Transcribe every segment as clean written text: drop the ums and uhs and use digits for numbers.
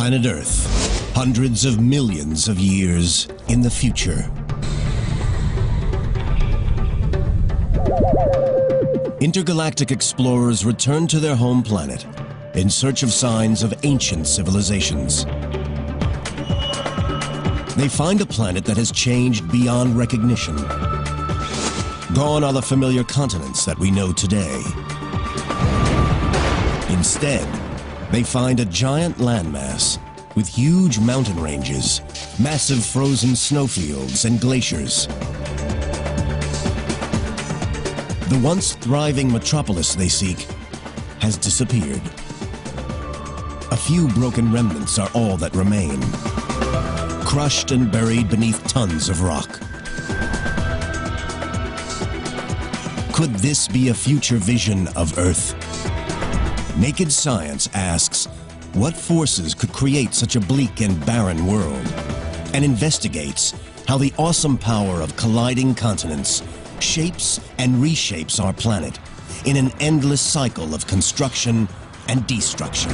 Planet Earth, hundreds of millions of years in the future. Intergalactic explorers return to their home planet in search of signs of ancient civilizations. They find a planet that has changed beyond recognition. Gone are the familiar continents that we know today. Instead, they find a giant landmass with huge mountain ranges, massive frozen snowfields, and glaciers. The once thriving metropolis they seek has disappeared. A few broken remnants are all that remain, crushed and buried beneath tons of rock. Could this be a future vision of Earth? Naked Science asks, what forces could create such a bleak and barren world? And investigates how the awesome power of colliding continents shapes and reshapes our planet in an endless cycle of construction and destruction.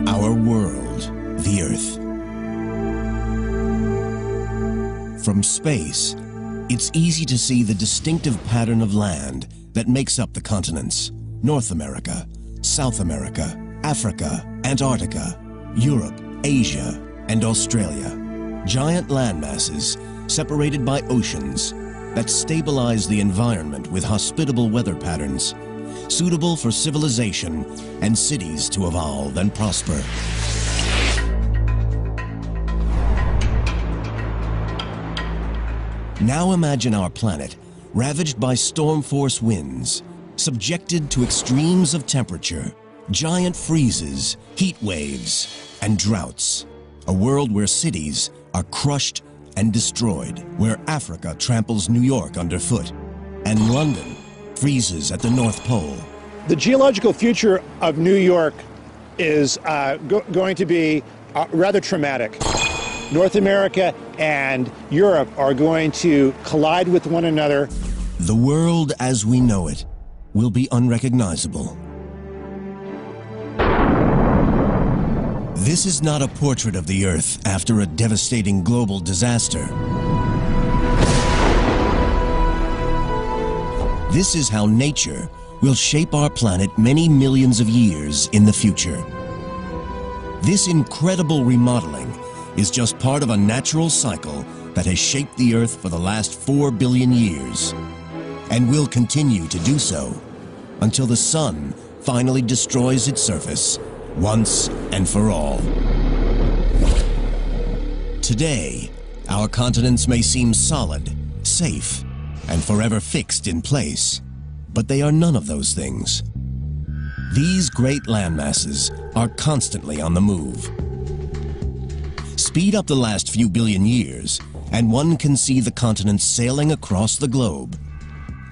Our world, the Earth. From space, it's easy to see the distinctive pattern of land that makes up the continents: North America, South America, Africa, Antarctica, Europe, Asia, and Australia. Giant landmasses separated by oceans that stabilize the environment with hospitable weather patterns, suitable for civilization and cities to evolve and prosper. Now imagine our planet ravaged by storm force winds, subjected to extremes of temperature, giant freezes, heat waves, and droughts. A world where cities are crushed and destroyed, where Africa tramples New York underfoot, and London freezes at the North Pole. The geological future of New York is going to be rather traumatic. North America and Europe are going to collide with one another. The world as we know it will be unrecognizable. This is not a portrait of the Earth after a devastating global disaster. This is how nature will shape our planet many millions of years in the future. This incredible remodeling is just part of a natural cycle that has shaped the Earth for the last 4 billion years, and will continue to do so until the sun finally destroys its surface once and for all. Today, our continents may seem solid, safe, and forever fixed in place, but they are none of those things. These great landmasses are constantly on the move. Speed up the last few billion years, and one can see the continents sailing across the globe.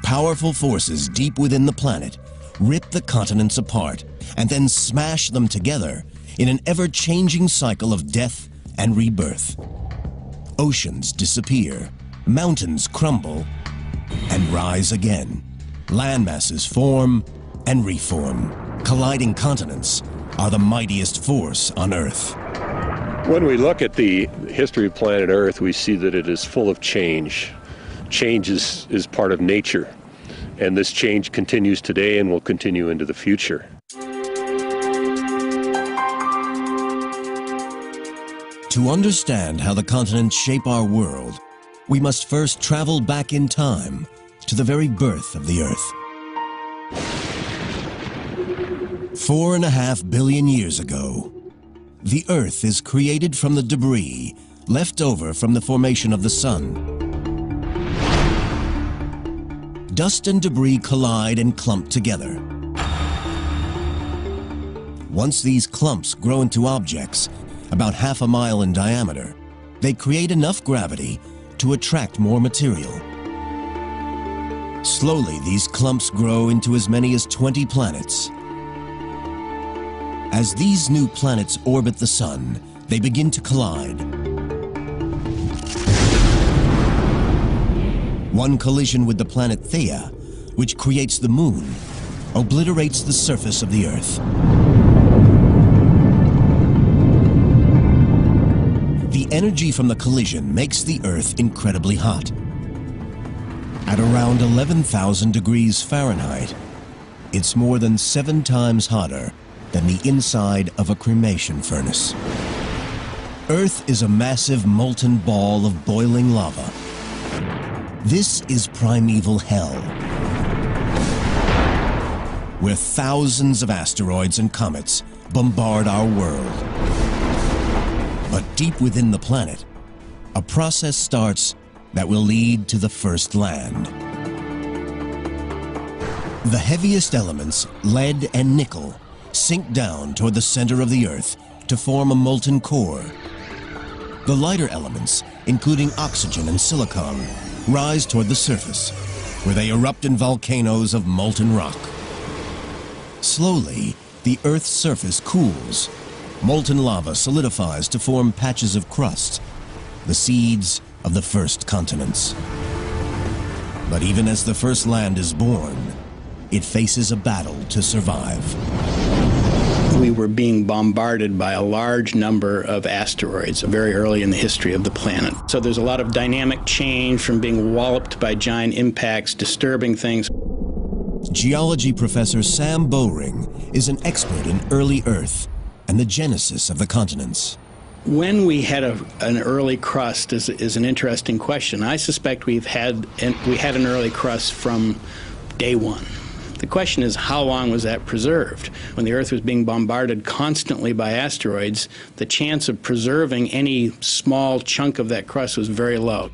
Powerful forces deep within the planet rip the continents apart and then smash them together in an ever-changing cycle of death and rebirth. Oceans disappear, mountains crumble, and rise again. Landmasses form and reform. Colliding continents are the mightiest force on Earth. When we look at the history of planet Earth, we see that it is full of change. Change is part of nature, and this change continues today and will continue into the future. To understand how the continents shape our world, we must first travel back in time to the very birth of the Earth. 4.5 billion years ago, the Earth is created from the debris left over from the formation of the Sun. Dust and debris collide and clump together. Once these clumps grow into objects about half a mile in diameter, they create enough gravity to attract more material. Slowly, these clumps grow into as many as 20 planets. As these new planets orbit the Sun, they begin to collide. One collision with the planet Theia, which creates the Moon, obliterates the surface of the Earth. The energy from the collision makes the Earth incredibly hot. At around 11,000 degrees Fahrenheit, it's more than 7 times hotter than the inside of a cremation furnace. Earth is a massive molten ball of boiling lava. This is primeval hell, where thousands of asteroids and comets bombard our world. But deep within the planet, a process starts that will lead to the first land. The heaviest elements, lead and nickel, sink down toward the center of the Earth to form a molten core. The lighter elements, including oxygen and silicon, rise toward the surface, where they erupt in volcanoes of molten rock. Slowly, the Earth's surface cools. Molten lava solidifies to form patches of crust, the seeds of the first continents. But even as the first land is born, it faces a battle to survive. We were being bombarded by a large number of asteroids very early in the history of the planet. So there's a lot of dynamic change from being walloped by giant impacts, disturbing things. Geology professor Sam Bowring is an expert in early Earth and the genesis of the continents. When we had an early crust is an interesting question. I suspect we had an early crust from day one. The question is, how long was that preserved? When the Earth was being bombarded constantly by asteroids, the chance of preserving any small chunk of that crust was very low.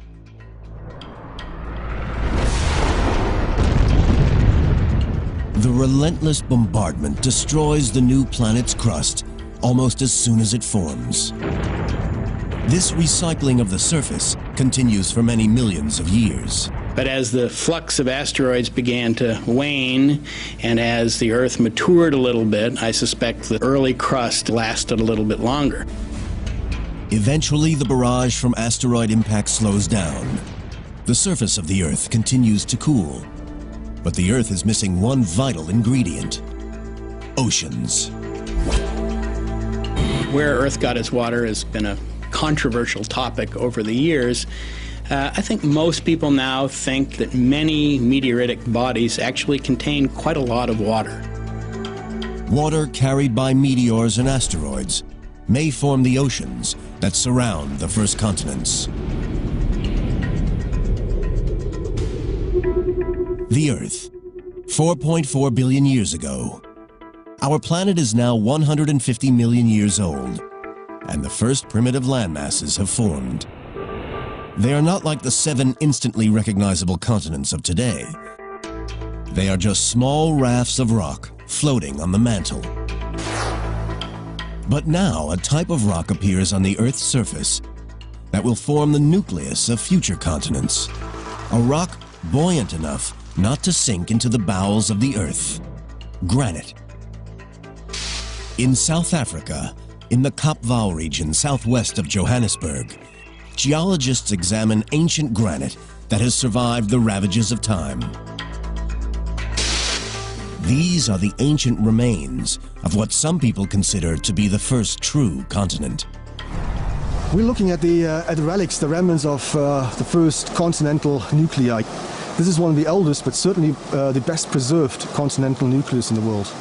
The relentless bombardment destroys the new planet's crust almost as soon as it forms. This recycling of the surface continues for many millions of years. But as the flux of asteroids began to wane, and as the Earth matured a little bit, I suspect the early crust lasted a little bit longer. Eventually, the barrage from asteroid impact slows down. The surface of the Earth continues to cool. But the Earth is missing one vital ingredient: oceans. Where Earth got its water has been a controversial topic over the years. I think most people now think that many meteoritic bodies actually contain quite a lot of water. Water carried by meteors and asteroids may form the oceans that surround the first continents. The Earth, 4.4 billion years ago. Our planet is now 150 million years old, and the first primitive landmasses have formed. They are not like the 7 instantly recognizable continents of today. They are just small rafts of rock floating on the mantle. But now a type of rock appears on the Earth's surface that will form the nucleus of future continents. A rock buoyant enough not to sink into the bowels of the Earth. Granite. In South Africa, in the Kapvau region southwest of Johannesburg, geologists examine ancient granite that has survived the ravages of time. These are the ancient remains of what some people consider to be the first true continent. We're looking at the relics, the remnants of the first continental nuclei. This is one of the oldest, but certainly the best preserved continental nucleus in the world.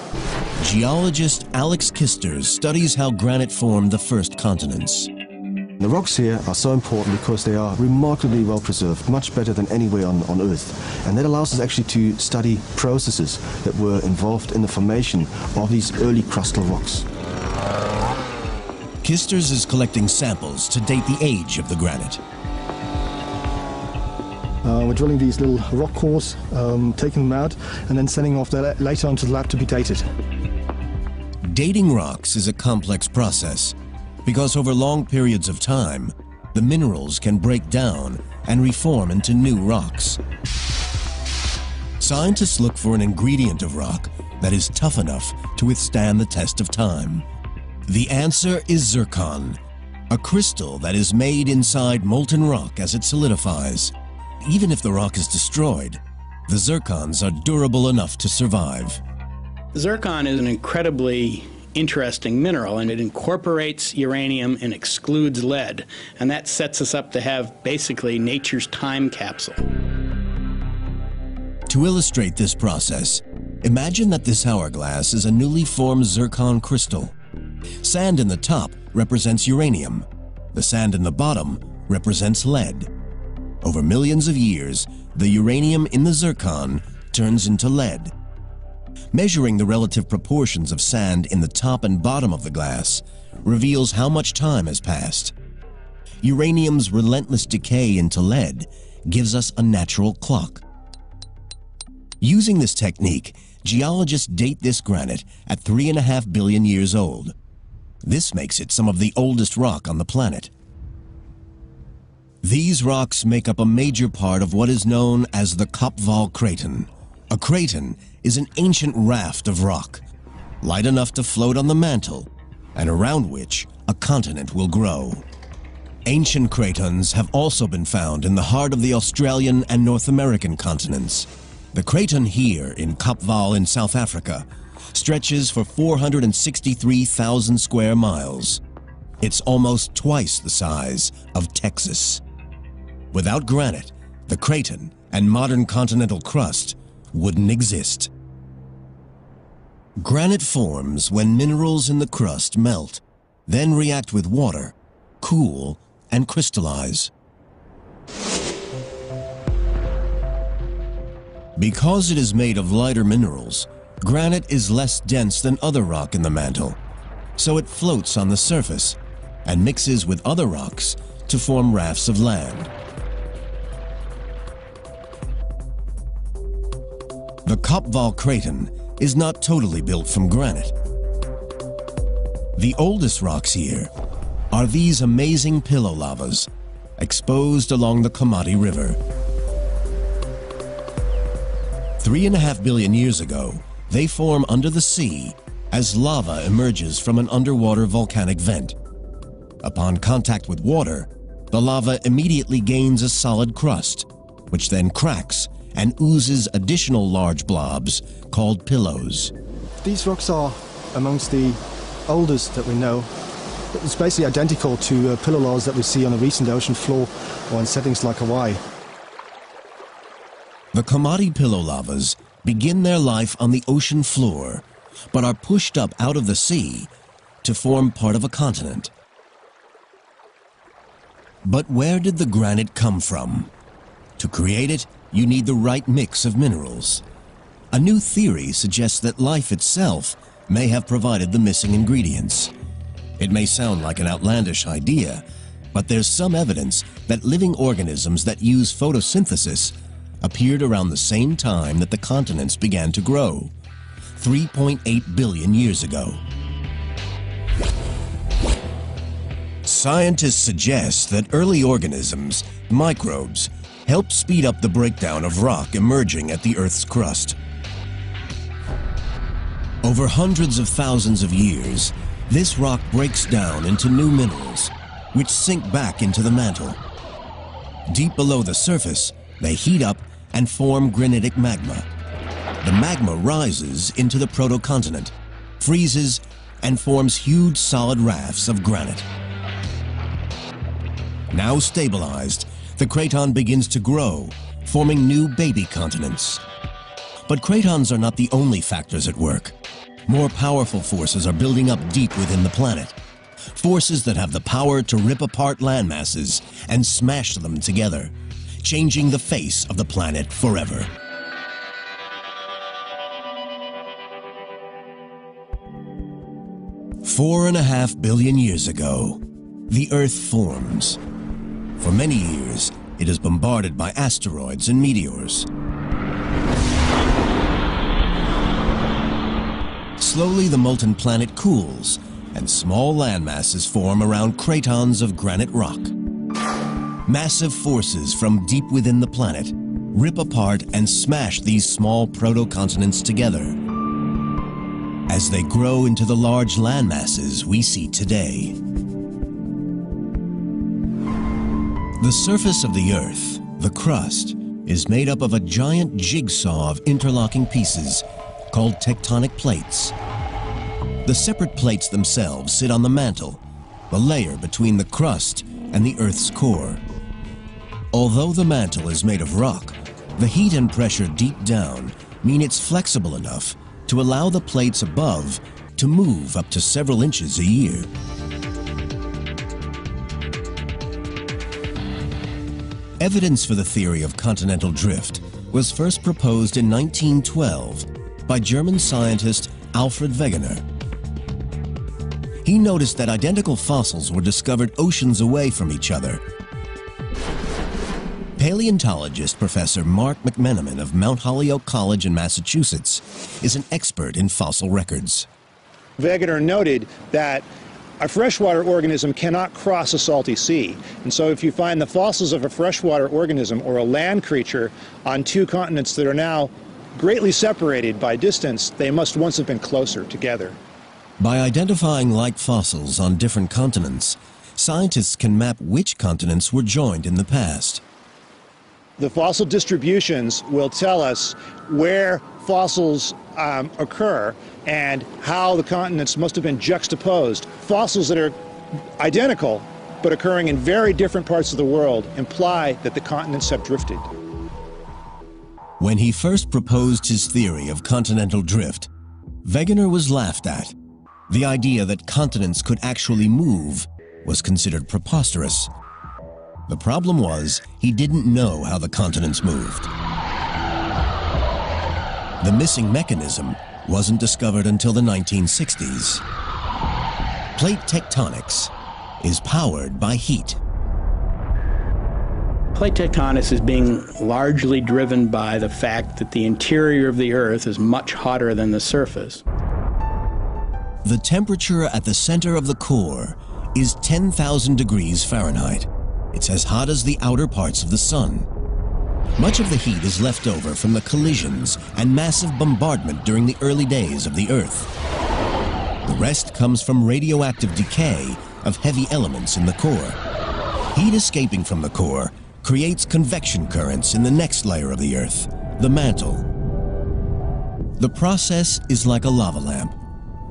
Geologist Alex Kisters studies how granite formed the first continents. The rocks here are so important because they are remarkably well preserved, much better than anywhere on Earth. And that allows us actually to study processes that were involved in the formation of these early crustal rocks. Kisters is collecting samples to date the age of the granite. We're drilling these little rock cores, taking them out, and then sending them off later onto the lab to be dated. Dating rocks is a complex process because over long periods of time, the minerals can break down and reform into new rocks. Scientists look for an ingredient of rock that is tough enough to withstand the test of time. The answer is zircon, a crystal that is made inside molten rock as it solidifies. Even if the rock is destroyed, the zircons are durable enough to survive. Zircon is an incredibly interesting mineral, and it incorporates uranium and excludes lead, and that sets us up to have basically nature's time capsule. To illustrate this process, imagine that this hourglass is a newly formed zircon crystal. Sand in the top represents uranium. The sand in the bottom represents lead. Over millions of years, the uranium in the zircon turns into lead. Measuring the relative proportions of sand in the top and bottom of the glass reveals how much time has passed. Uranium's relentless decay into lead gives us a natural clock. Using this technique, geologists date this granite at 3.5 billion years old. This makes it some of the oldest rock on the planet. These rocks make up a major part of what is known as the Kapval Craton. A craton is an ancient raft of rock, light enough to float on the mantle, and around which a continent will grow. Ancient cratons have also been found in the heart of the Australian and North American continents. The craton here in Kapval in South Africa stretches for 463,000 square miles. It's almost twice the size of Texas. Without granite, the craton and modern continental crust wouldn't exist. Granite forms when minerals in the crust melt, then react with water, cool, and crystallize. Because it is made of lighter minerals, granite is less dense than other rock in the mantle, so it floats on the surface and mixes with other rocks to form rafts of land. The Kapval Craton is not totally built from granite. The oldest rocks here are these amazing pillow lavas exposed along the Komati River. 3.5 billion years ago, they form under the sea as lava emerges from an underwater volcanic vent. Upon contact with water, the lava immediately gains a solid crust, which then cracks and oozes additional large blobs called pillows. These rocks are amongst the oldest that we know. It's basically identical to pillow lavas that we see on a recent ocean floor or in settings like Hawaii. The Komati pillow lavas begin their life on the ocean floor, but are pushed up out of the sea to form part of a continent. But where did the granite come from? To create it, you need the right mix of minerals. A new theory suggests that life itself may have provided the missing ingredients. It may sound like an outlandish idea, but there's some evidence that living organisms that use photosynthesis appeared around the same time that the continents began to grow, 3.8 billion years ago. Scientists suggest that early organisms, microbes, help speed up the breakdown of rock emerging at the Earth's crust. Over hundreds of thousands of years, this rock breaks down into new minerals, which sink back into the mantle. Deep below the surface, they heat up and form granitic magma. The magma rises into the protocontinent, freezes, and forms huge solid rafts of granite. Now stabilized, the craton begins to grow, forming new baby continents. But cratons are not the only factors at work. More powerful forces are building up deep within the planet. Forces that have the power to rip apart landmasses and smash them together, changing the face of the planet forever. Four and a half billion years ago, the Earth forms. For many years, it is bombarded by asteroids and meteors. Slowly, the molten planet cools, and small landmasses form around cratons of granite rock. Massive forces from deep within the planet rip apart and smash these small proto-continents together as they grow into the large landmasses we see today. The surface of the Earth, the crust, is made up of a giant jigsaw of interlocking pieces called tectonic plates. The separate plates themselves sit on the mantle, the layer between the crust and the Earth's core. Although the mantle is made of rock, the heat and pressure deep down mean it's flexible enough to allow the plates above to move up to several inches a year. Evidence for the theory of continental drift was first proposed in 1912 by German scientist Alfred Wegener. He noticed that identical fossils were discovered oceans away from each other. Paleontologist Professor Mark McMenamin of Mount Holyoke College in Massachusetts is an expert in fossil records. Wegener noted that a freshwater organism cannot cross a salty sea. And so if you find the fossils of a freshwater organism or a land creature on two continents that are now greatly separated by distance, they must once have been closer together. By identifying like fossils on different continents, scientists can map which continents were joined in the past. The fossil distributions will tell us where fossils occur and how the continents must have been juxtaposed. Fossils that are identical but occurring in very different parts of the world imply that the continents have drifted. When he first proposed his theory of continental drift, Wegener was laughed at. The idea that continents could actually move was considered preposterous. The problem was, he didn't know how the continents moved. The missing mechanism wasn't discovered until the 1960s. Plate tectonics is powered by heat. Plate tectonics is being largely driven by the fact that the interior of the Earth is much hotter than the surface. The temperature at the center of the core is 10,000 degrees Fahrenheit. It's as hot as the outer parts of the sun. Much of the heat is left over from the collisions and massive bombardment during the early days of the Earth. The rest comes from radioactive decay of heavy elements in the core. Heat escaping from the core creates convection currents in the next layer of the Earth, the mantle. The process is like a lava lamp,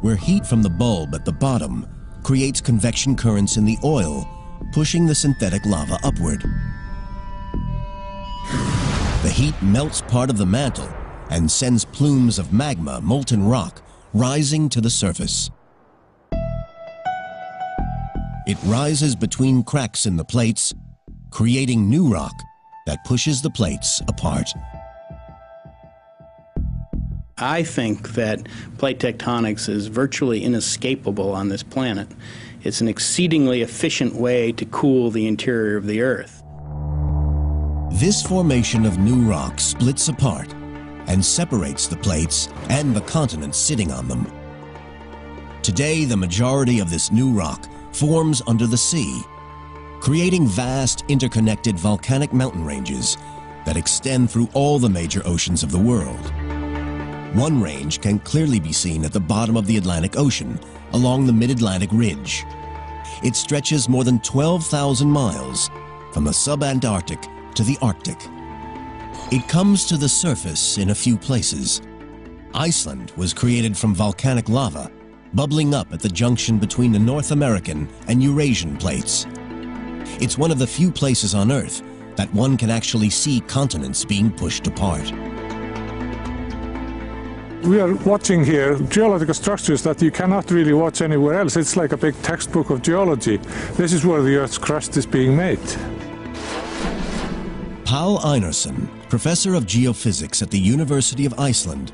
where heat from the bulb at the bottom creates convection currents in the oil, pushing the synthetic lava upward. The heat melts part of the mantle and sends plumes of magma, molten rock, rising to the surface. It rises between cracks in the plates, creating new rock that pushes the plates apart. I think that plate tectonics is virtually inescapable on this planet. It's an exceedingly efficient way to cool the interior of the Earth. This formation of new rock splits apart and separates the plates and the continents sitting on them. Today, the majority of this new rock forms under the sea, creating vast interconnected volcanic mountain ranges that extend through all the major oceans of the world. One range can clearly be seen at the bottom of the Atlantic Ocean, along the Mid-Atlantic Ridge. It stretches more than 12,000 miles from the sub-Antarctic to the Arctic. It comes to the surface in a few places. Iceland was created from volcanic lava, bubbling up at the junction between the North American and Eurasian plates. It's one of the few places on Earth that one can actually see continents being pushed apart. We are watching here geological structures that you cannot really watch anywhere else. It's like a big textbook of geology. This is where the Earth's crust is being made. Paul Einarsson, professor of geophysics at the University of Iceland,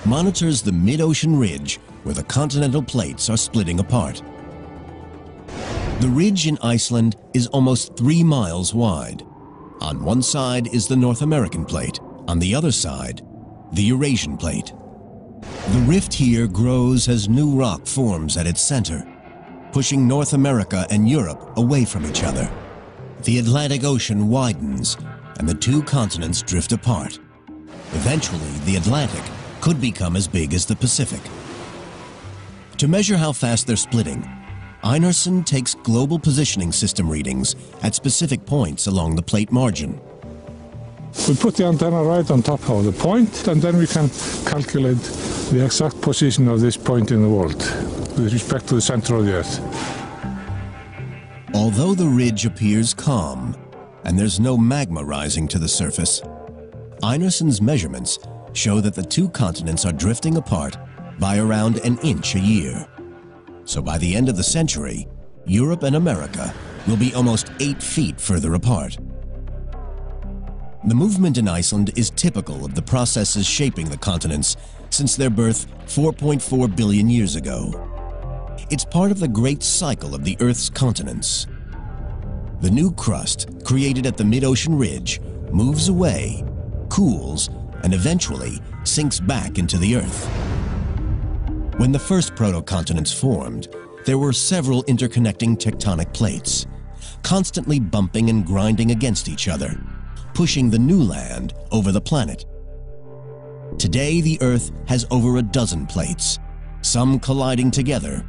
monitors the mid-ocean ridge where the continental plates are splitting apart. The ridge in Iceland is almost 3 miles wide. On one side is the North American plate, on the other side, the Eurasian plate. The rift here grows as new rock forms at its center, pushing North America and Europe away from each other. The Atlantic Ocean widens, and the two continents drift apart. Eventually, the Atlantic could become as big as the Pacific. To measure how fast they're splitting, Einarsson takes global positioning system readings at specific points along the plate margin. We put the antenna right on top of the point, and then we can calculate the exact position of this point in the world with respect to the center of the Earth. Although the ridge appears calm and there's no magma rising to the surface, Einarsson's measurements show that the two continents are drifting apart by around an inch a year. So by the end of the century, Europe and America will be almost 8 feet further apart. The movement in Iceland is typical of the processes shaping the continents since their birth 4.4 billion years ago. It's part of the great cycle of the Earth's continents. The new crust, created at the mid-ocean ridge, moves away, cools, and eventually sinks back into the Earth. When the first proto-continents formed, there were several interconnecting tectonic plates, constantly bumping and grinding against each other, pushing the new land over the planet. Today, the Earth has over a dozen plates, some colliding together,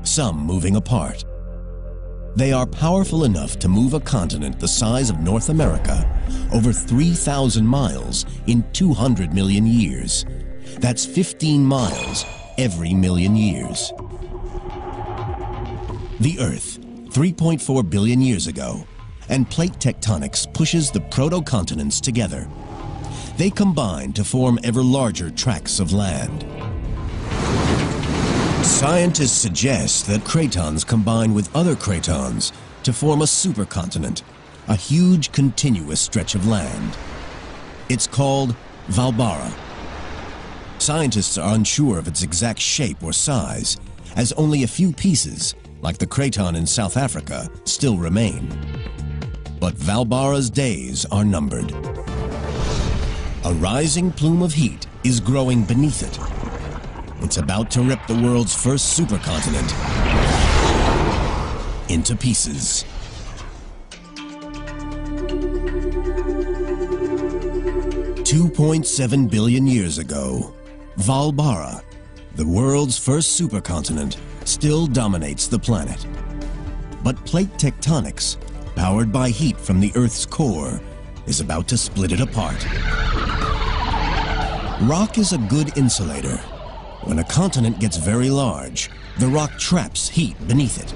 some moving apart. They are powerful enough to move a continent the size of North America over 3,000 miles in 200 million years. That's 15 miles every million years. The Earth, 3.4 billion years ago, and plate tectonics pushes the proto-continents together. They combine to form ever larger tracts of land. Scientists suggest that cratons combine with other cratons to form a supercontinent, a huge continuous stretch of land. It's called Hvalbara. Scientists are unsure of its exact shape or size, as only a few pieces, like the craton in South Africa, still remain. But Hvalbara's days are numbered. A rising plume of heat is growing beneath it. It's about to rip the world's first supercontinent into pieces. $2.7 billion years ago, Hvalbara, the world's first supercontinent, still dominates the planet. But plate tectonics, powered by heat from the Earth's core, is about to split it apart. Rock is a good insulator. When a continent gets very large, the rock traps heat beneath it.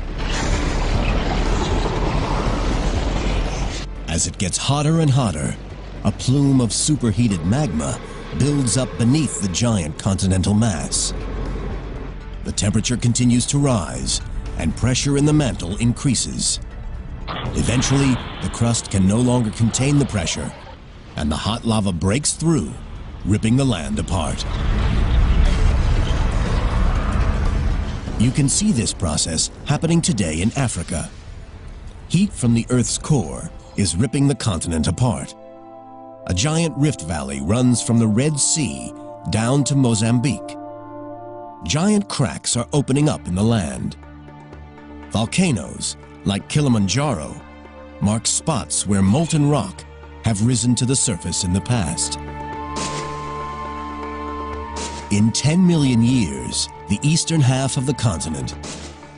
As it gets hotter and hotter, a plume of superheated magma builds up beneath the giant continental mass. The temperature continues to rise, and pressure in the mantle increases. Eventually, the crust can no longer contain the pressure, and the hot lava breaks through, ripping the land apart. You can see this process happening today in Africa. Heat from the Earth's core is ripping the continent apart. A giant rift valley runs from the Red Sea down to Mozambique. Giant cracks are opening up in the land. Volcanoes, like Kilimanjaro, mark spots where molten rock have risen to the surface in the past. In 10 million years, the eastern half of the continent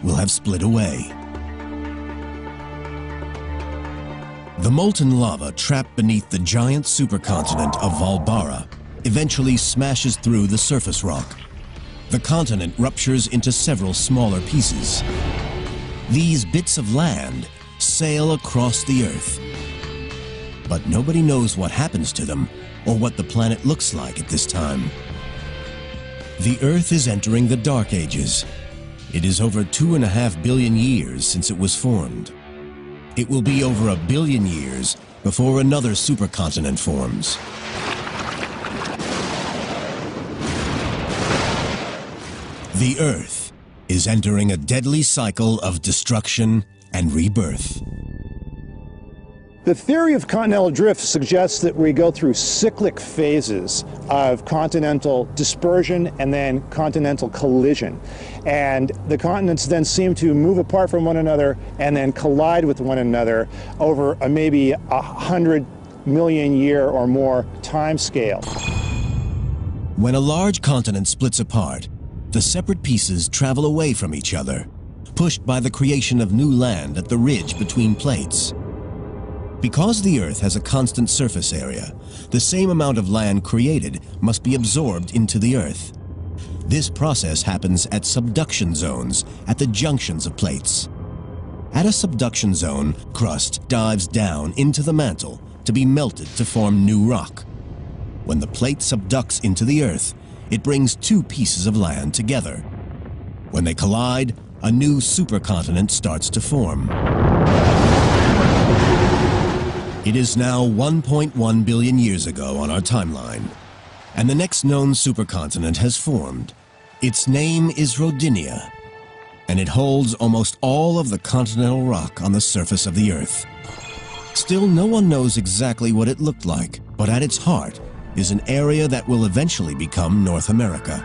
will have split away. The molten lava trapped beneath the giant supercontinent of Hvalbara eventually smashes through the surface rock. The continent ruptures into several smaller pieces. These bits of land sail across the Earth. But nobody knows what happens to them or what the planet looks like at this time. The Earth is entering the Dark Ages. It is over 2.5 billion years since it was formed. It will be over 1 billion years before another supercontinent forms. The Earth is entering a deadly cycle of destruction and rebirth. The theory of continental drift suggests that we go through cyclic phases of continental dispersion and then continental collision. And the continents then seem to move apart from one another and then collide with one another over maybe 100 million year or more time scale. When a large continent splits apart, the separate pieces travel away from each other, pushed by the creation of new land at the ridge between plates. Because the Earth has a constant surface area, the same amount of land created must be absorbed into the Earth. This process happens at subduction zones at the junctions of plates. At a subduction zone, crust dives down into the mantle to be melted to form new rock. When the plate subducts into the Earth, it brings two pieces of land together. When they collide, a new supercontinent starts to form. It is now 1.1 billion years ago on our timeline, and the next known supercontinent has formed. Its name is Rodinia, and it holds almost all of the continental rock on the surface of the Earth. Still, no one knows exactly what it looked like, but at its heart is an area that will eventually become North America.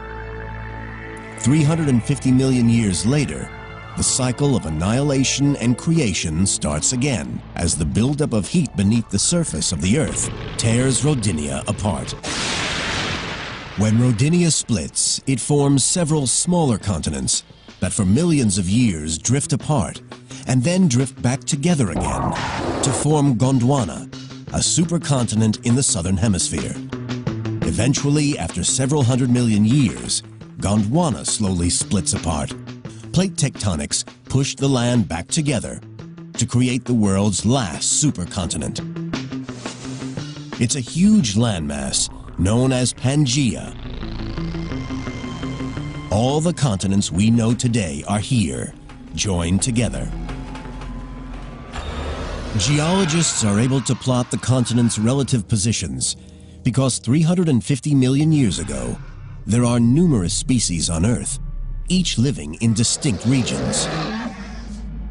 350 million years later, the cycle of annihilation and creation starts again as the buildup of heat beneath the surface of the Earth tears Rodinia apart. When Rodinia splits, it forms several smaller continents that for millions of years drift apart and then drift back together again to form Gondwana, a supercontinent in the southern hemisphere. Eventually, after several 100 million years, Gondwana slowly splits apart. Plate tectonics pushed the land back together to create the world's last supercontinent. It's a huge landmass known as Pangaea. All the continents we know today are here, joined together. Geologists are able to plot the continents' relative positions because 350 million years ago, there are numerous species on Earth, each living in distinct regions.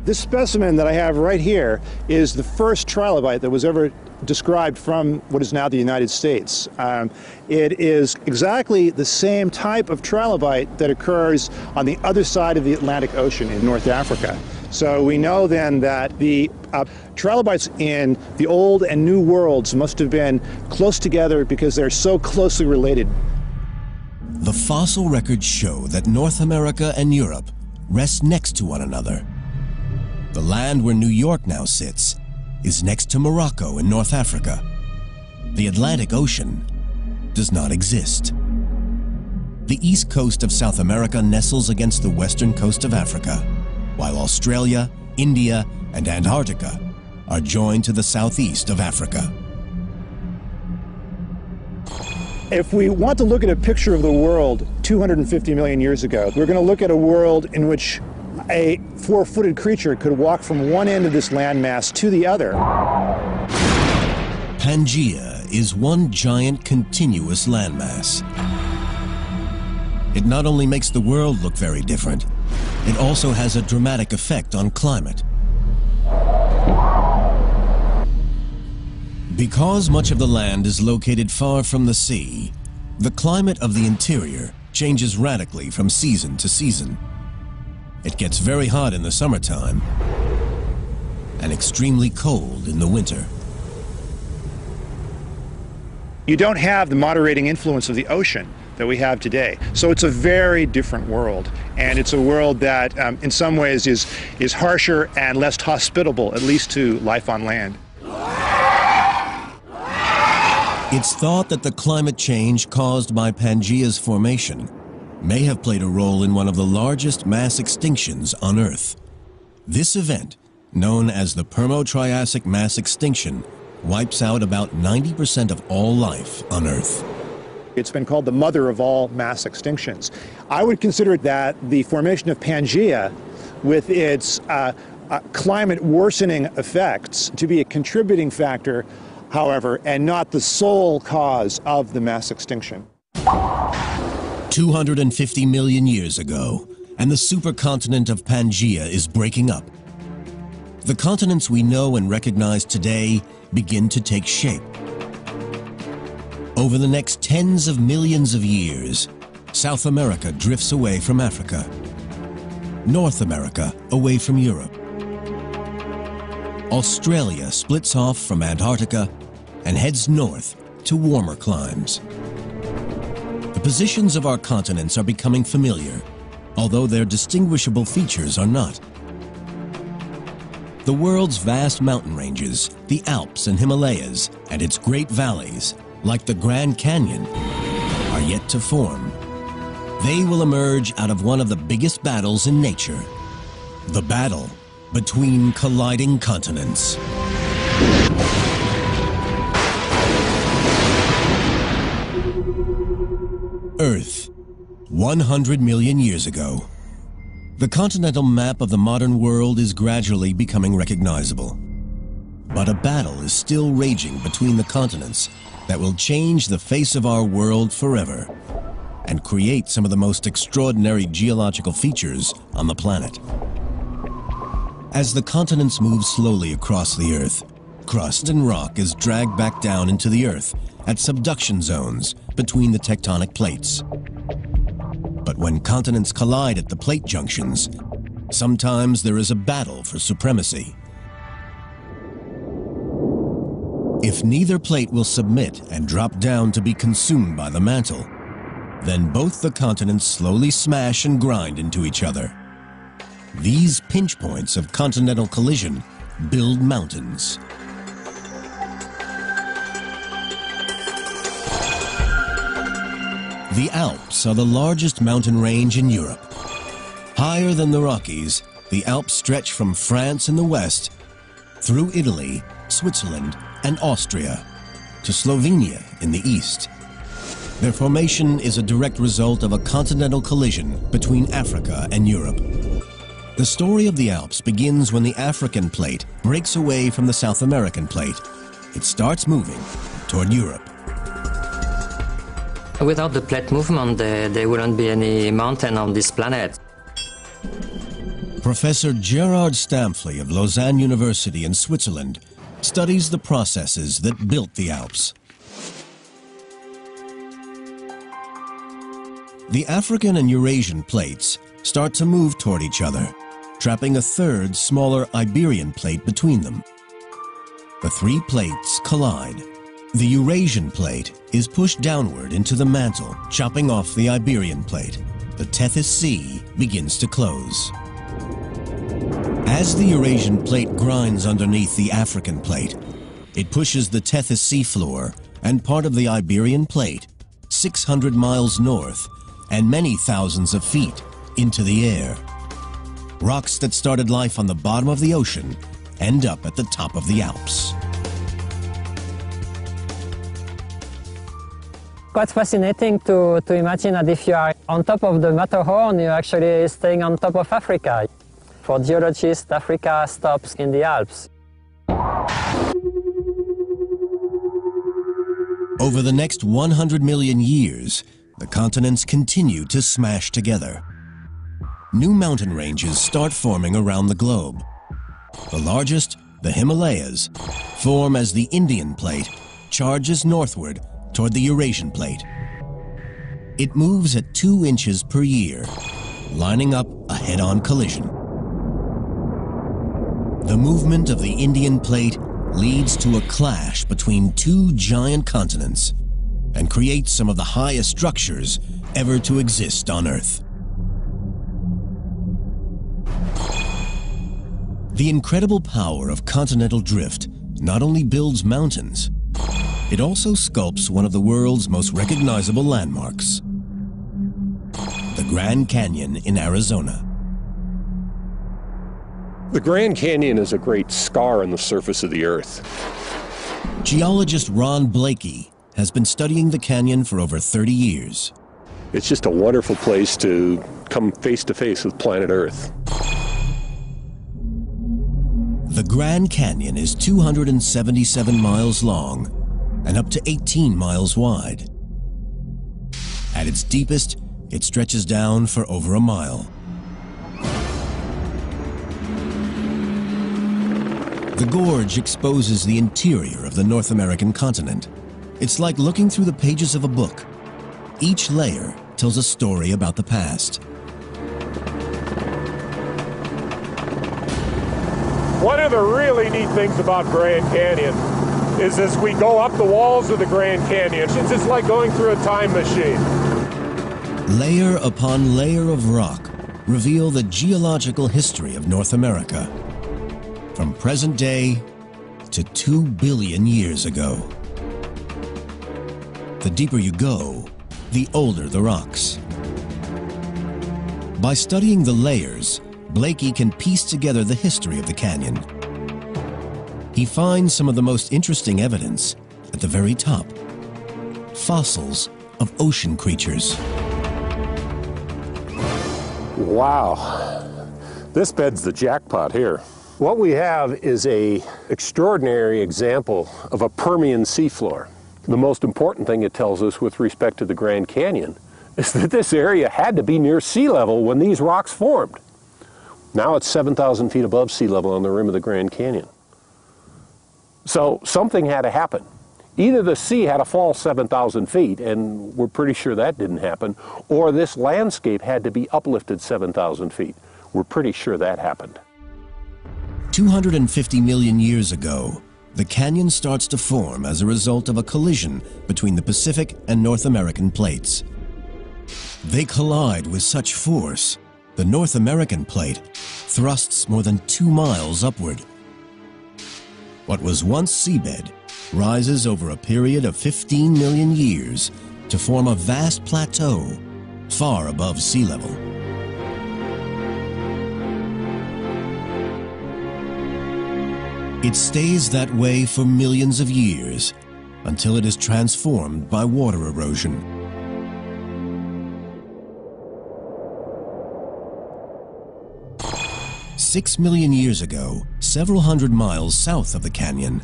This specimen that I have right here is the first trilobite that was ever described from what is now the United States. It is exactly the same type of trilobite that occurs on the other side of the Atlantic Ocean in North Africa. So we know then that the trilobites in the old and new worlds must have been close together because they're so closely related. The fossil records show that North America and Europe rest next to one another. The land where New York now sits is next to Morocco in North Africa. The Atlantic Ocean does not exist. The east coast of South America nestles against the western coast of Africa, while Australia, India, and Antarctica are joined to the southeast of Africa. If we want to look at a picture of the world 250 million years ago, we're going to look at a world in which a four-footed creature could walk from one end of this landmass to the other. Pangaea is one giant continuous landmass. It not only makes the world look very different, it also has a dramatic effect on climate. Because much of the land is located far from the sea, the climate of the interior changes radically from season to season. It gets very hot in the summertime and extremely cold in the winter. You don't have the moderating influence of the ocean that we have today. So it's a very different world. And it's a world that in some ways is harsher and less hospitable, at least to life on land. It's thought that the climate change caused by Pangaea's formation may have played a role in one of the largest mass extinctions on Earth. This event, known as the Permo-Triassic mass extinction, wipes out about 90% of all life on Earth. It's been called the mother of all mass extinctions. I would consider that the formation of Pangaea, with its climate worsening effects, to be a contributing factor, however, and not the sole cause of the mass extinction. 250 million years ago, and the supercontinent of Pangaea is breaking up. The continents we know and recognize today begin to take shape. Over the next tens of millions of years, South America drifts away from Africa, North America away from Europe. Australia splits off from Antarctica, and heads north to warmer climes. The positions of our continents are becoming familiar, although their distinguishable features are not. The world's vast mountain ranges, the Alps and Himalayas, and its great valleys, like the Grand Canyon, are yet to form. They will emerge out of one of the biggest battles in nature, the battle between colliding continents. Earth, 100 million years ago. The continental map of the modern world is gradually becoming recognizable. But a battle is still raging between the continents that will change the face of our world forever and create some of the most extraordinary geological features on the planet. As the continents move slowly across the Earth, crust and rock is dragged back down into the Earth at subduction zones between the tectonic plates. But when continents collide at the plate junctions, sometimes there is a battle for supremacy. If neither plate will submit and drop down to be consumed by the mantle, then both the continents slowly smash and grind into each other. These pinch points of continental collision build mountains. The Alps are the largest mountain range in Europe. Higher than the Rockies, the Alps stretch from France in the west through Italy, Switzerland, and Austria to Slovenia in the east. Their formation is a direct result of a continental collision between Africa and Europe. The story of the Alps begins when the African plate breaks away from the South American plate. It starts moving toward Europe. Without the plate movement, there wouldn't be any mountain on this planet. Professor Gerard Stamfli of Lausanne University in Switzerland studies the processes that built the Alps. The African and Eurasian plates start to move toward each other, trapping a third, smaller Iberian plate between them. The three plates collide. The Eurasian plate is pushed downward into the mantle, chopping off the Iberian plate. The Tethys Sea begins to close. As the Eurasian plate grinds underneath the African plate, it pushes the Tethys Sea floor and part of the Iberian plate 600 miles north and many thousands of feet into the air. Rocks that started life on the bottom of the ocean end up at the top of the Alps. Quite fascinating to imagine that if you are on top of the Matterhorn, you're actually staying on top of Africa. For geologists, Africa stops in the Alps. Over the next 100 million years, the continents continue to smash together. New mountain ranges start forming around the globe. The largest, the Himalayas, form as the Indian plate charges northward toward the Eurasian plate. It moves at 2 inches per year, lining up a head-on collision. The movement of the Indian plate leads to a clash between two giant continents and creates some of the highest structures ever to exist on Earth. The incredible power of continental drift not only builds mountains, it also sculpts one of the world's most recognizable landmarks, the Grand Canyon in Arizona. The Grand Canyon is a great scar on the surface of the Earth. Geologist Ron Blakey has been studying the canyon for over 30 years. It's just a wonderful place to come face to face with planet Earth. The Grand Canyon is 277 miles long and up to 18 miles wide. At its deepest, it stretches down for over a mile. The gorge exposes the interior of the North American continent. It's like looking through the pages of a book. Each layer tells a story about the past. One of the really neat things about Grand Canyon is as we go up the walls of the Grand Canyon, it's just like going through a time machine. Layer upon layer of rock reveal the geological history of North America, from present day to 2 billion years ago. The deeper you go, the older the rocks. By studying the layers, Blakey can piece together the history of the canyon. He finds some of the most interesting evidence at the very top: fossils of ocean creatures. Wow, this bed's the jackpot here. What we have is an extraordinary example of a Permian seafloor. The most important thing it tells us with respect to the Grand Canyon is that this area had to be near sea level when these rocks formed. Now it's 7,000 feet above sea level on the rim of the Grand Canyon. So something had to happen. Either the sea had to fall 7,000 feet, and we're pretty sure that didn't happen, or this landscape had to be uplifted 7,000 feet. We're pretty sure that happened. 250 million years ago, the canyon starts to form as a result of a collision between the Pacific and North American plates. They collide with such force, the North American plate thrusts more than 2 miles upward. What was once seabed rises over a period of 15 million years to form a vast plateau far above sea level. It stays that way for millions of years until it is transformed by water erosion. "6 million years ago, several hundred miles south of the canyon,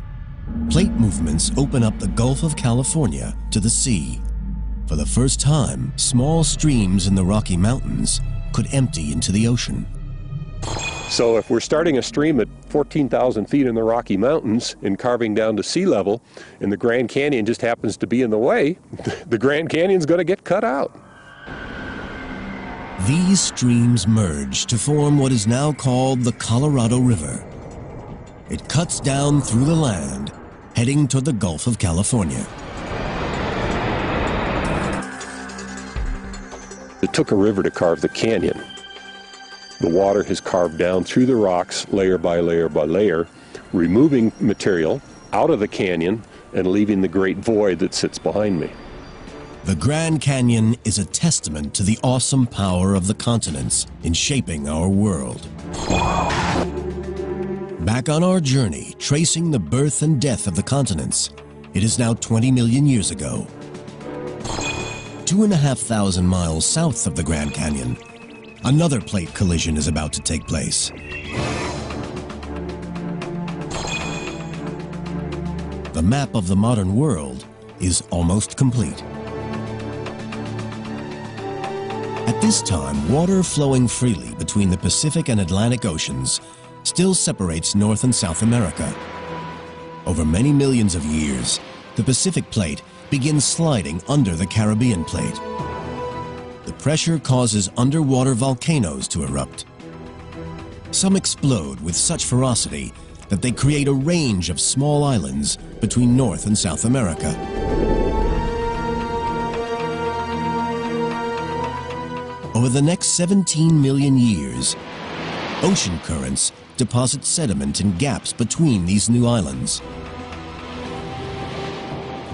plate movements open up the Gulf of California to the sea. For the first time, small streams in the Rocky Mountains could empty into the ocean. So if we're starting a stream at 14,000 feet in the Rocky Mountains and carving down to sea level, and the Grand Canyon just happens to be in the way, the Grand Canyon's going to get cut out. These streams merge to form what is now called the Colorado River. It cuts down through the land, heading toward the Gulf of California. It took a river to carve the canyon. The water has carved down through the rocks layer by layer by layer, removing material out of the canyon and leaving the great void that sits behind me. The Grand Canyon is a testament to the awesome power of the continents in shaping our world. Back on our journey, tracing the birth and death of the continents, it is now 20 million years ago. 2,500 miles south of the Grand Canyon, another plate collision is about to take place. The map of the modern world is almost complete. At this time, water flowing freely between the Pacific and Atlantic Oceans still separates North and South America. Over many millions of years, the Pacific plate begins sliding under the Caribbean plate. The pressure causes underwater volcanoes to erupt. Some explode with such ferocity that they create a range of small islands between North and South America. Over the next 17 million years, ocean currents deposit sediment in gaps between these new islands.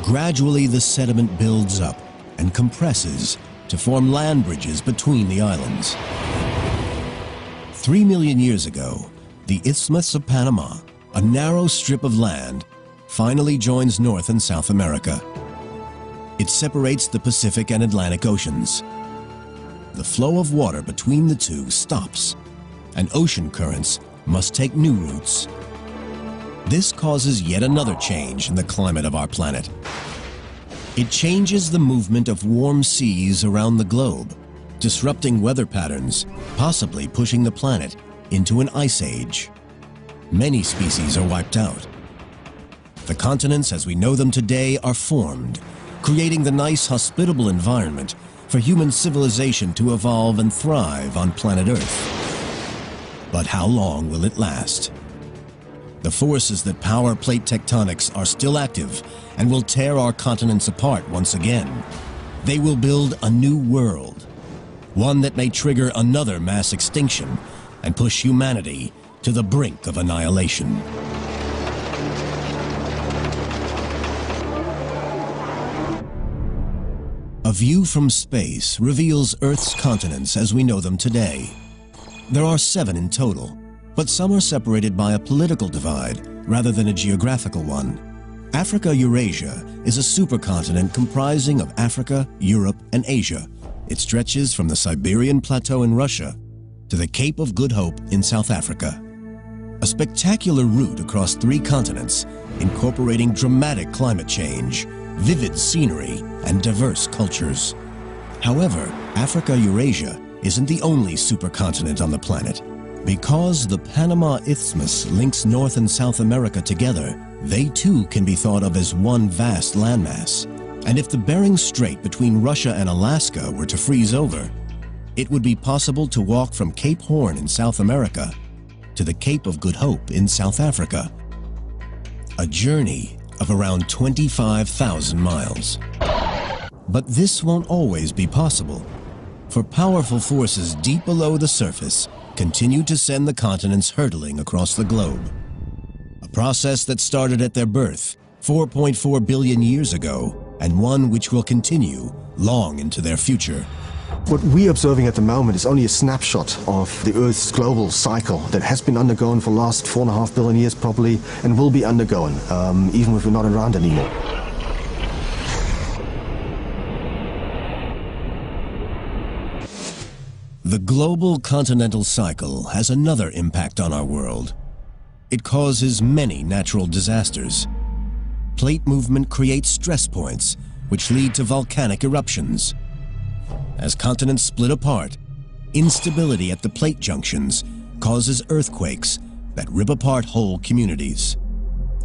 Gradually, the sediment builds up and compresses to form land bridges between the islands. 3 million years ago, the Isthmus of Panama, a narrow strip of land, finally joins North and South America. It separates the Pacific and Atlantic Oceans. The flow of water between the two stops, and ocean currents must take new routes. This causes yet another change in the climate of our planet. It changes the movement of warm seas around the globe, disrupting weather patterns, possibly pushing the planet into an ice age. Many species are wiped out. The continents as we know them today are formed, creating the nice, hospitable environment for human civilization to evolve and thrive on planet Earth. But how long will it last? The forces that power plate tectonics are still active and will tear our continents apart once again. They will build a new world, one that may trigger another mass extinction and push humanity to the brink of annihilation. A view from space reveals Earth's continents as we know them today. There are 7 in total, but some are separated by a political divide rather than a geographical one. Africa-Eurasia is a supercontinent comprising of Africa, Europe, and Asia. It stretches from the Siberian Plateau in Russia to the Cape of Good Hope in South Africa. A spectacular route across 3 continents, incorporating dramatic climate change, vivid scenery, and diverse cultures. However, Africa-Eurasia isn't the only supercontinent on the planet. Because the Panama Isthmus links North and South America together, they too can be thought of as one vast landmass. And if the Bering Strait between Russia and Alaska were to freeze over, it would be possible to walk from Cape Horn in South America to the Cape of Good Hope in South Africa. A journey of around 25,000 miles. But this won't always be possible, for powerful forces deep below the surface continue to send the continents hurtling across the globe. A process that started at their birth 4.4 billion years ago, and one which will continue long into their future. What we're observing at the moment is only a snapshot of the Earth's global cycle that has been undergoing for the last 4.5 billion years probably, and will be undergoing, even if we're not around anymore. The global continental cycle has another impact on our world. It causes many natural disasters. Plate movement creates stress points, which lead to volcanic eruptions. As continents split apart, instability at the plate junctions causes earthquakes that rip apart whole communities.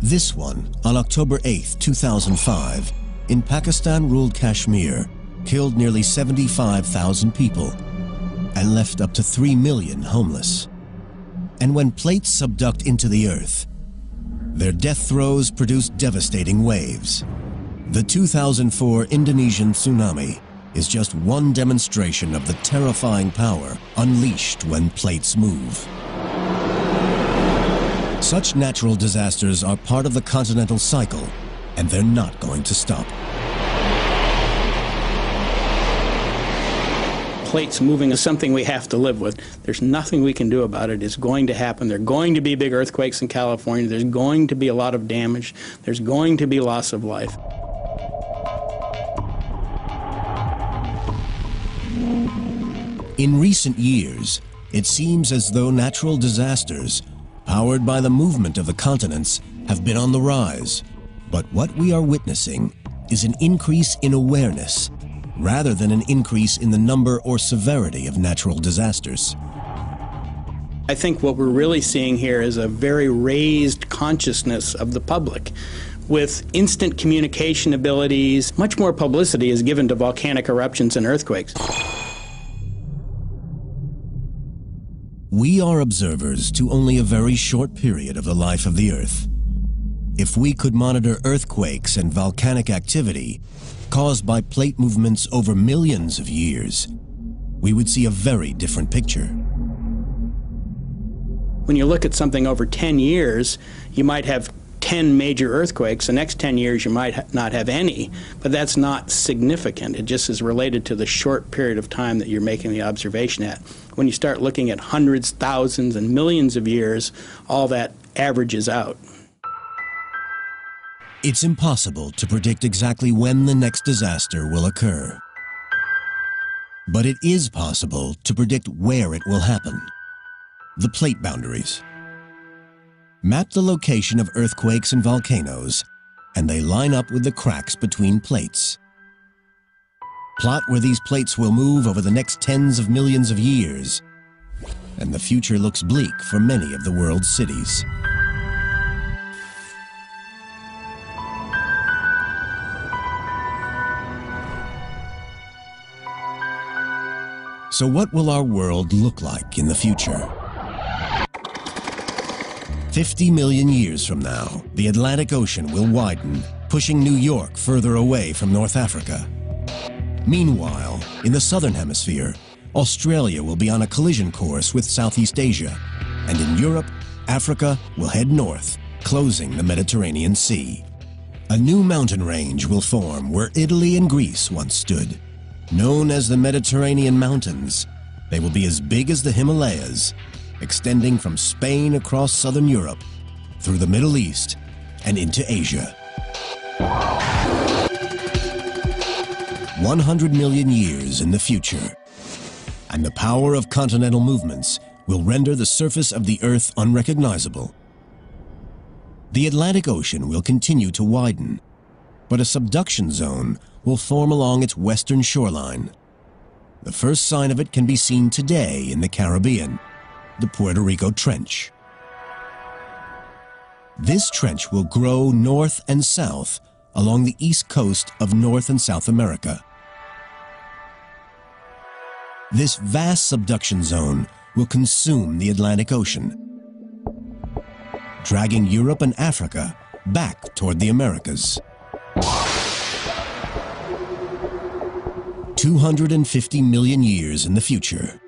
This one, on October 8, 2005, in Pakistan-ruled Kashmir, killed nearly 75,000 people and left up to 3 million homeless. And when plates subduct into the earth, their death throes produce devastating waves. The 2004 Indonesian tsunami is just one demonstration of the terrifying power unleashed when plates move. Such natural disasters are part of the continental cycle, and they're not going to stop. Plates moving is something we have to live with. There's nothing we can do about it. It's going to happen. There are going to be big earthquakes in California. There's going to be a lot of damage. There's going to be loss of life. In recent years, it seems as though natural disasters, powered by the movement of the continents, have been on the rise. But what we are witnessing is an increase in awareness, rather than an increase in the number or severity of natural disasters. I think what we're really seeing here is a very raised consciousness of the public. With instant communication abilities, much more publicity is given to volcanic eruptions and earthquakes. We are observers to only a very short period of the life of the Earth. If we could monitor earthquakes and volcanic activity caused by plate movements over millions of years, we would see a very different picture. When you look at something over 10 years, you might have 10 major earthquakes. The next 10 years you might not have any, but that's not significant. It just is related to the short period of time that you're making the observation at. When you start looking at hundreds, thousands, and millions of years, all that averages out. It's impossible to predict exactly when the next disaster will occur. But it is possible to predict where it will happen. The plate boundaries. Map the location of earthquakes and volcanoes, and they line up with the cracks between plates. Plot where these plates will move over the next tens of millions of years, and the future looks bleak for many of the world's cities. So what will our world look like in the future? 50 million years from now, the Atlantic Ocean will widen, pushing New York further away from North Africa. Meanwhile, in the southern hemisphere, Australia will be on a collision course with Southeast Asia, and in Europe, Africa will head north, closing the Mediterranean Sea. A new mountain range will form where Italy and Greece once stood. Known as the Mediterranean Mountains, they will be as big as the Himalayas, extending from Spain across southern Europe, through the Middle East, and into Asia. 100 million years in the future, and the power of continental movements will render the surface of the Earth unrecognizable. The Atlantic Ocean will continue to widen, but a subduction zone will form along its western shoreline. The first sign of it can be seen today in the Caribbean, the Puerto Rico Trench. This trench will grow north and south along the east coast of North and South America. This vast subduction zone will consume the Atlantic Ocean, dragging Europe and Africa back toward the Americas. 250 million years in the future,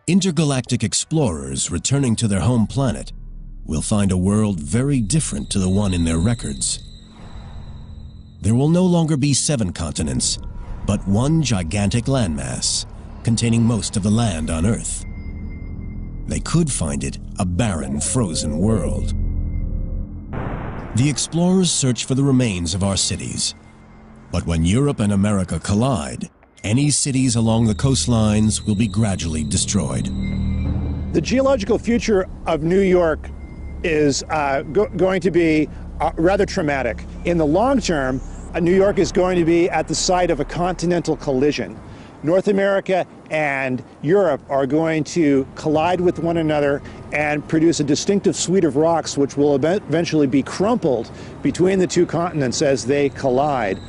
intergalactic explorers returning to their home planet will find a world very different to the one in their records. There will no longer be 7 continents, but one gigantic landmass containing most of the land on Earth. They could find it a barren, frozen world. The explorers search for the remains of our cities. But when Europe and America collide, any cities along the coastlines will be gradually destroyed. The geological future of New York is going to be rather traumatic. In the long term, New York is going to be at the site of a continental collision. North America and Europe are going to collide with one another and produce a distinctive suite of rocks which will eventually be crumpled between the two continents as they collide.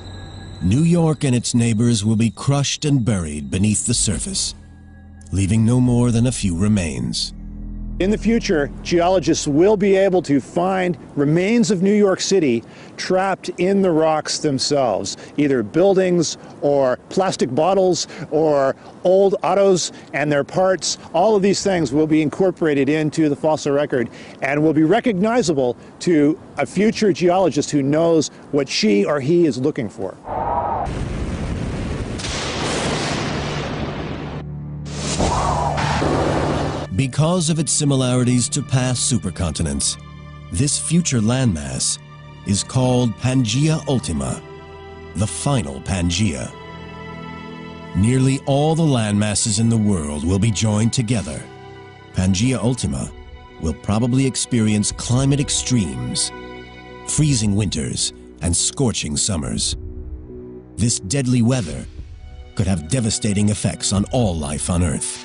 New York and its neighbors will be crushed and buried beneath the surface, leaving no more than a few remains. In the future, geologists will be able to find remains of New York City trapped in the rocks themselves, either buildings or plastic bottles or old autos and their parts. All of these things will be incorporated into the fossil record and will be recognizable to a future geologist who knows what she or he is looking for. Because of its similarities to past supercontinents, this future landmass is called Pangaea Ultima, the final Pangaea. Nearly all the landmasses in the world will be joined together. Pangaea Ultima will probably experience climate extremes, freezing winters and scorching summers. This deadly weather could have devastating effects on all life on Earth.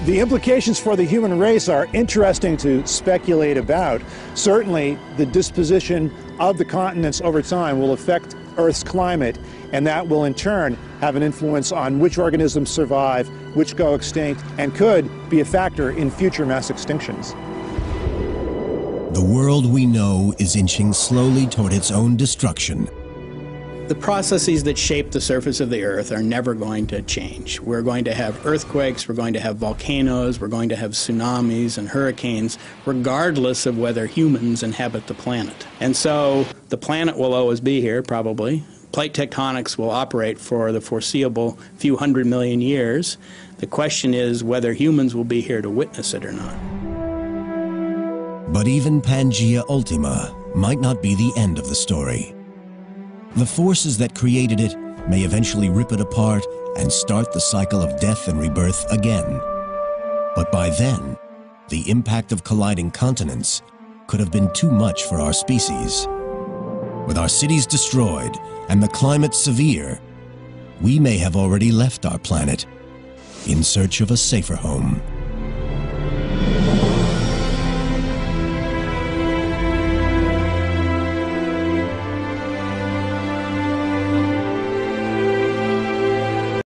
The implications for the human race are interesting to speculate about. Certainly, the disposition of the continents over time will affect Earth's climate, and that will in turn have an influence on which organisms survive, which go extinct, and could be a factor in future mass extinctions. The world we know is inching slowly toward its own destruction. The processes that shape the surface of the Earth are never going to change. We're going to have earthquakes, we're going to have volcanoes, we're going to have tsunamis and hurricanes, regardless of whether humans inhabit the planet. And so the planet will always be here, probably. Plate tectonics will operate for the foreseeable few 100 million years. The question is whether humans will be here to witness it or not. But even Pangaea Ultima might not be the end of the story. The forces that created it may eventually rip it apart and start the cycle of death and rebirth again. But by then, the impact of colliding continents could have been too much for our species. With our cities destroyed and the climate severe, we may have already left our planet in search of a safer home.